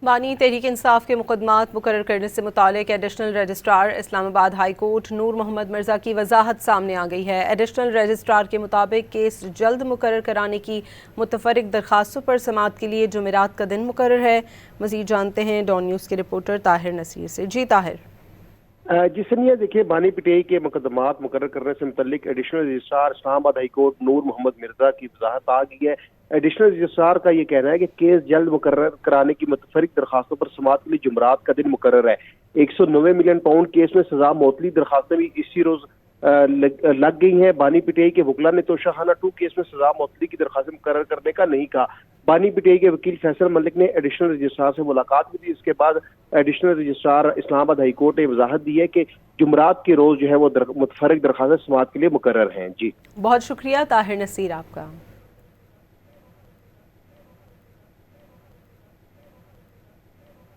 बानी तहरीक इंसाफ के मुकदमात मुकर्रर करने से मुतालिक additional registrar Islamabad high court Noor Muhammad Mirza की वजाहत सामने आ गई है। एडिशनल रजिस्ट्रार के मुताबिक केस जल्द मुकर्रर कराने की मुतफरिक दरखास्तों पर समाअत के लिए जुमेरात का दिन मुकर्रर है। मज़ीद जानते हैं डॉन न्यूज़ के रिपोर्टर ताहिर नसीर से। जी ताहिर। जी सनिया, देखिए बानी पिटाई के मुकदमात मुकर्रर करने से मुतल्लिक additional registrar Islamabad high court Noor Muhammad Mirza की वजाहत आ गई है। एडिशनल रजिस्ट्रार का ये कहना है कि केस जल्द मुकर्रर कराने की मुतफरिक दरखास्तों पर समाअत के लिए जुमरात का दिन मुकर्रर है। 190 मिलियन पाउंड केस में सजा मौतली दरखास्तें भी इसी रोज लग गई हैं। बानी पिटाई के वकला ने तोशाखाना 2 केस में सजा मौतली की दरखास्त मुकर्रर करने का नहीं कहा। बानी पिटाई के वकील फैसल मलिक ने एडिशनल रजिस्ट्रार से मुलाकात की थी। इसके बाद additional registrar Islamabad high court ने वजाहत दी है कि जुमरात के रोज जो है वो मुतफरिक दरखास्त समाअत के लिए मुकर्रर हैं। जी बहुत शुक्रिया ताहिर नसीर आपका।